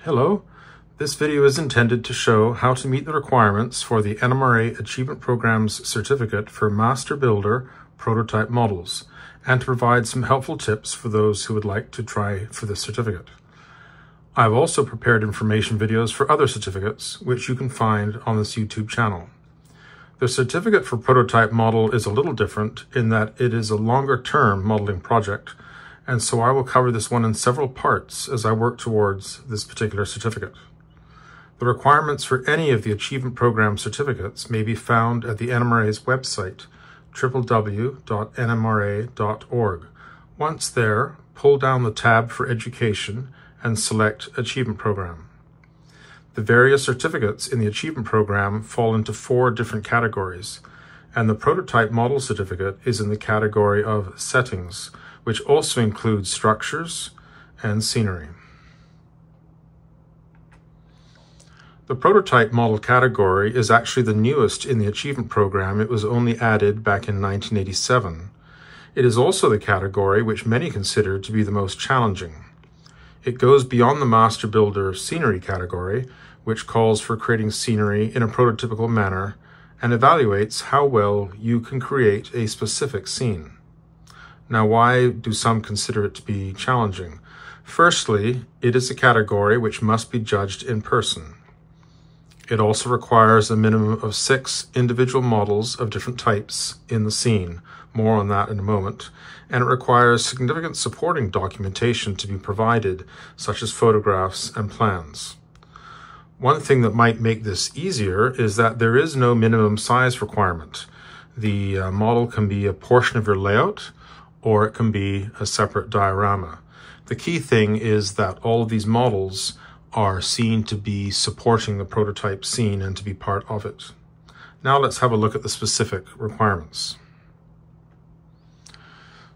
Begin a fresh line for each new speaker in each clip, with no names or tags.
Hello, this video is intended to show how to meet the requirements for the NMRA Achievement Program's certificate for Master Builder prototype models, and to provide some helpful tips for those who would like to try for this certificate. I've also prepared information videos for other certificates, which you can find on this YouTube channel. The certificate for prototype model is a little different in that it is a longer-term modeling project, and so I will cover this one in several parts as I work towards this particular certificate. The requirements for any of the Achievement Program certificates may be found at the NMRA's website, www.nmra.org. Once there, pull down the tab for Education and select Achievement Program. The various certificates in the Achievement Program fall into 4 different categories, and the Prototype Model Certificate is in the category of Settings, which also includes structures and scenery. The prototype model category is actually the newest in the Achievement Program. It was only added back in 1987. It is also the category which many consider to be the most challenging. It goes beyond the Master Builder Scenery category, which calls for creating scenery in a prototypical manner and evaluates how well you can create a specific scene. Now, why do some consider it to be challenging? Firstly, it is a category which must be judged in person. It also requires a minimum of 6 individual models of different types in the scene. More on that in a moment. And it requires significant supporting documentation to be provided, such as photographs and plans. One thing that might make this easier is that there is no minimum size requirement. The model can be a portion of your layout, or it can be a separate diorama. The key thing is that all of these models are seen to be supporting the prototype scene and to be part of it. Now let's have a look at the specific requirements.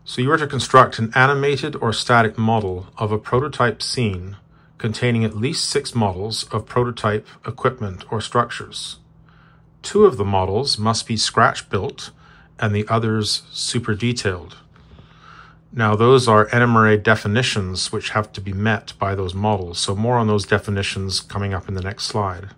So you are to construct an animated or static model of a prototype scene containing at least 6 models of prototype equipment or structures. 2 of the models must be scratch-built and the others super detailed. Now those are NMRA definitions which have to be met by those models, so more on those definitions coming up in the next slide.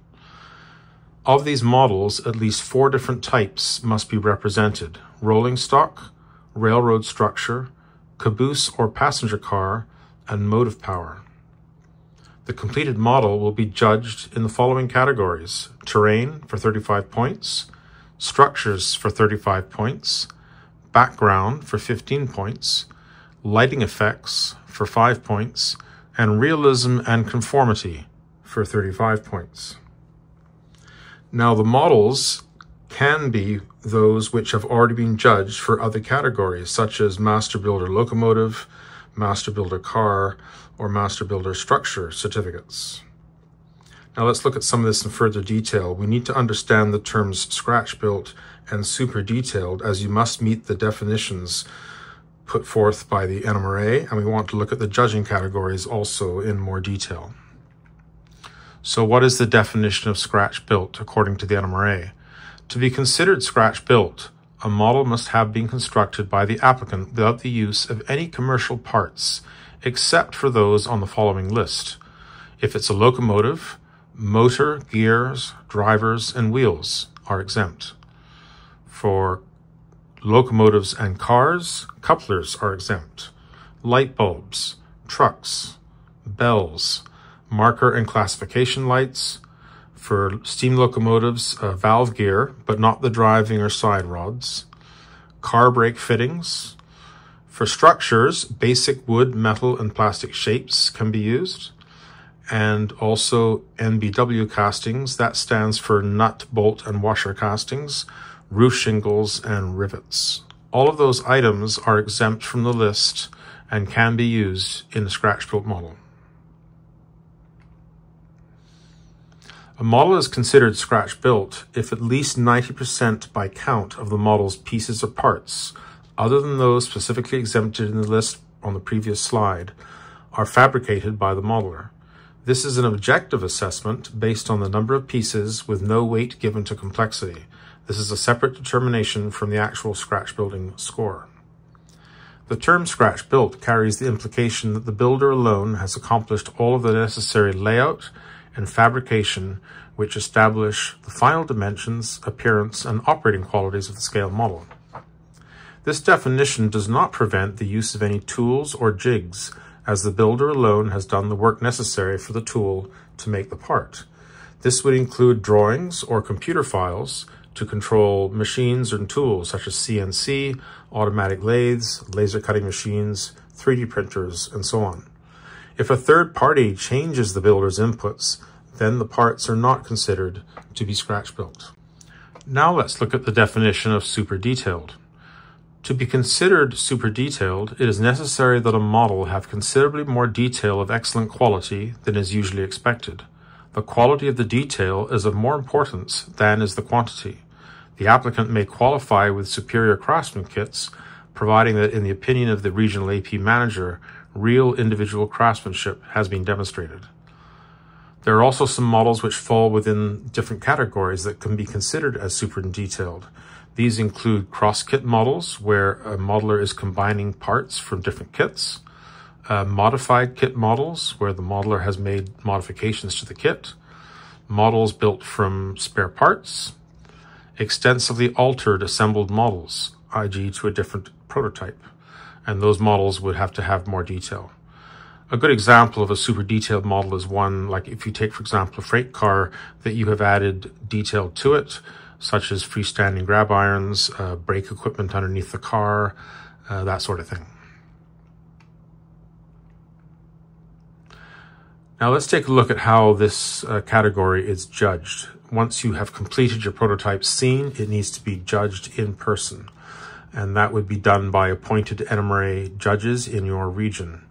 Of these models, at least 4 different types must be represented: rolling stock, railroad structure, caboose or passenger car, and motive power. The completed model will be judged in the following categories: terrain for 35 points, structures for 35 points, background for 15 points, lighting effects for 5 points, and realism and conformity for 35 points. Now the models can be those which have already been judged for other categories, such as Master Builder Locomotive, Master Builder Car, or Master Builder Structure certificates. Now let's look at some of this in further detail. We need to understand the terms scratch-built and super detailed, as you must meet the definitions put forth by the NMRA, and we want to look at the judging categories also in more detail. So what is the definition of scratch-built according to the NMRA? To be considered scratch-built, a model must have been constructed by the applicant without the use of any commercial parts, except for those on the following list. If it's a locomotive, motor, gears, drivers, and wheels are exempt. For locomotives and cars, couplers are exempt. Light bulbs, trucks, bells, marker and classification lights. For steam locomotives, valve gear, but not the driving or side rods. Car brake fittings. For structures, basic wood, metal, and plastic shapes can be used. And also NBW castings, that stands for nut, bolt, and washer castings, roof shingles, and rivets. All of those items are exempt from the list and can be used in a scratch-built model. A model is considered scratch-built if at least 90% by count of the model's pieces or parts, other than those specifically exempted in the list on the previous slide, are fabricated by the modeler. This is an objective assessment based on the number of pieces with no weight given to complexity. This is a separate determination from the actual scratch building score. The term scratch-built carries the implication that the builder alone has accomplished all of the necessary layout and fabrication which establish the final dimensions, appearance, and operating qualities of the scale model. This definition does not prevent the use of any tools or jigs, as the builder alone has done the work necessary for the tool to make the part. This would include drawings or computer files to control machines and tools such as CNC, automatic lathes, laser cutting machines, 3D printers, and so on. If a third party changes the builder's inputs, then the parts are not considered to be scratch-built. Now let's look at the definition of super detailed. To be considered super detailed, it is necessary that a model have considerably more detail of excellent quality than is usually expected. The quality of the detail is of more importance than is the quantity. The applicant may qualify with superior craftsman kits, providing that in the opinion of the regional AP manager, real individual craftsmanship has been demonstrated. There are also some models which fall within different categories that can be considered as super detailed. These include cross-kit models, where a modeler is combining parts from different kits, modified kit models, where the modeler has made modifications to the kit, models built from spare parts, extensively altered assembled models, i.e. to a different prototype, and those models would have to have more detail. A good example of a super detailed model is one like if you take, for example, a freight car that you have added detail to it, such as freestanding grab irons, brake equipment underneath the car, that sort of thing. Now let's take a look at how this category is judged. Once you have completed your prototype scene, it needs to be judged in person, and that would be done by appointed NMRA judges in your region.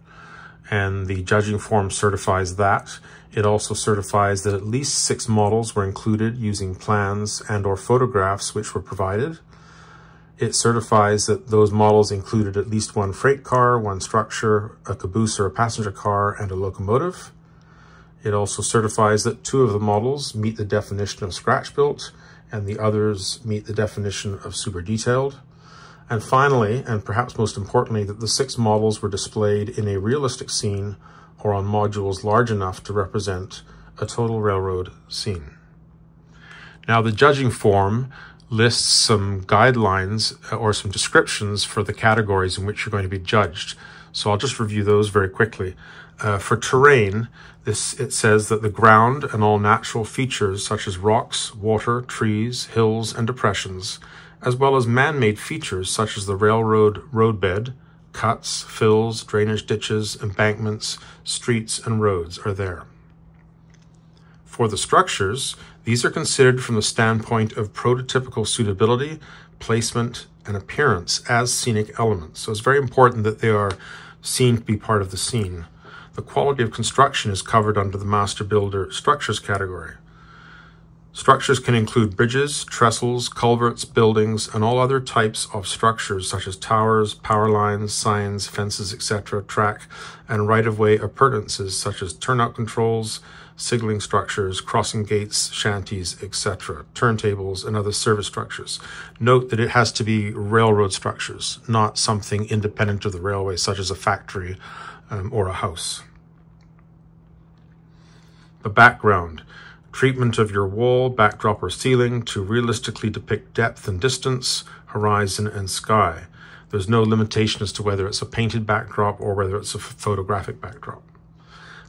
And the judging form certifies that. It also certifies that at least 6 models were included using plans and or photographs which were provided. It certifies that those models included at least 1 freight car, 1 structure, a caboose or a passenger car, and a locomotive. It also certifies that 2 of the models meet the definition of scratch-built and the others meet the definition of super detailed. And finally, and perhaps most importantly, that the 6 models were displayed in a realistic scene or on modules large enough to represent a total railroad scene. Now, the judging form lists some guidelines or some descriptions for the categories in which you're going to be judged. So I'll just review those very quickly. For terrain, it says that the ground and all natural features such as rocks, water, trees, hills, and depressions, as well as man-made features such as the railroad roadbed, cuts, fills, drainage ditches, embankments, streets, and roads are there. For the structures, these are considered from the standpoint of prototypical suitability, placement, and appearance as scenic elements. So it's very important that they are seen to be part of the scene. The quality of construction is covered under the Master Builder Structures category. Structures can include bridges, trestles, culverts, buildings, and all other types of structures such as towers, power lines, signs, fences, etc., track, and right-of-way appurtenances such as turnout controls, signaling structures, crossing gates, shanties, etc., turntables, and other service structures. Note that it has to be railroad structures, not something independent of the railway, such as a factory or a house. The background. Treatment of your wall, backdrop, or ceiling to realistically depict depth and distance, horizon, and sky. There's no limitation as to whether it's a painted backdrop or whether it's a photographic backdrop.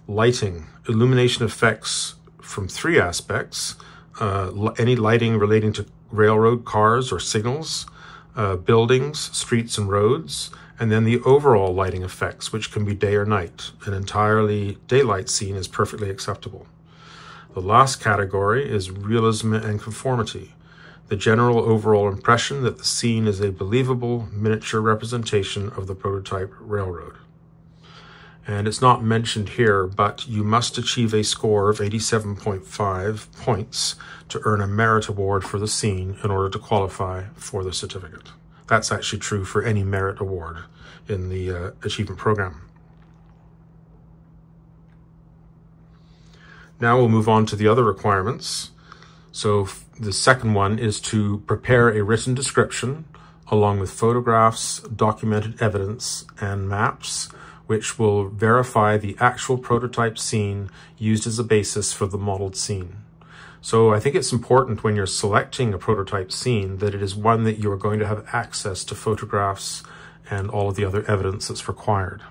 Lighting. Illumination effects from 3 aspects. Any lighting relating to railroad cars or signals, buildings, streets, and roads, and then the overall lighting effects, which can be day or night. An entirely daylight scene is perfectly acceptable. The last category is realism and conformity, the general overall impression that the scene is a believable miniature representation of the prototype railroad. And it's not mentioned here, but you must achieve a score of 87.5 points to earn a merit award for the scene in order to qualify for the certificate. That's actually true for any merit award in the achievement program. Now we'll move on to the other requirements. So the second one is to prepare a written description along with photographs, documented evidence, and maps, which will verify the actual prototype scene used as a basis for the modeled scene. So I think it's important when you're selecting a prototype scene that it is one that you are going to have access to photographs and all of the other evidence that's required.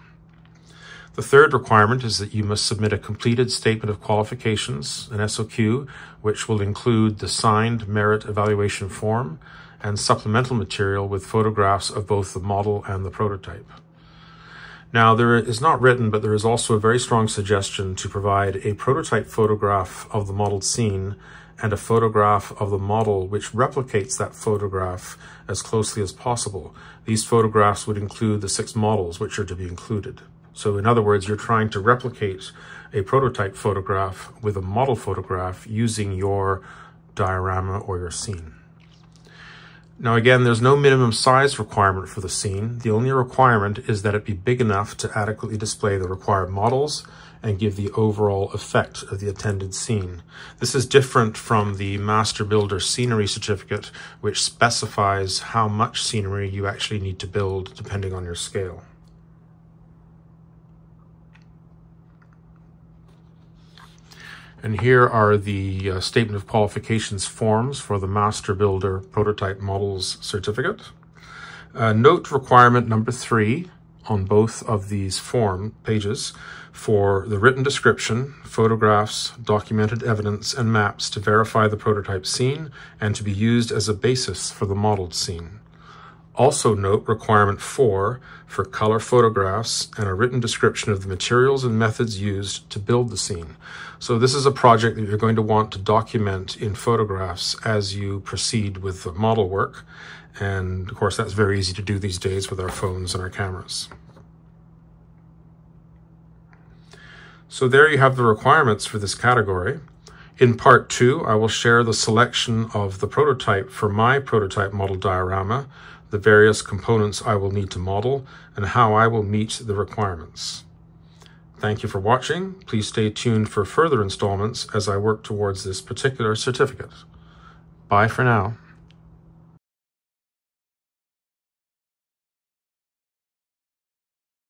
The third requirement is that you must submit a completed statement of qualifications, an SOQ, which will include the signed merit evaluation form and supplemental material with photographs of both the model and the prototype. Now, there is not written, but there is also a very strong suggestion to provide a prototype photograph of the modeled scene and a photograph of the model which replicates that photograph as closely as possible. These photographs would include the 6 models which are to be included. So in other words, you're trying to replicate a prototype photograph with a model photograph using your diorama or your scene. Now again, there's no minimum size requirement for the scene. The only requirement is that it be big enough to adequately display the required models and give the overall effect of the attended scene. This is different from the Master Builder Scenery Certificate, which specifies how much scenery you actually need to build depending on your scale. And here are the Statement of Qualifications forms for the Master Builder Prototype Models Certificate. Note requirement number 3 on both of these form pages for the written description, photographs, documented evidence, and maps to verify the prototype scene and to be used as a basis for the modeled scene. Also note requirement 4 for color photographs and a written description of the materials and methods used to build the scene. So this is a project that you're going to want to document in photographs as you proceed with the model work. And of course, that's very easy to do these days with our phones and our cameras. So there you have the requirements for this category. In part 2, I will share the selection of the prototype for my prototype model diorama, the various components I will need to model, and how I will meet the requirements. Thank you for watching. Please stay tuned for further installments as I work towards this particular certificate. Bye for now.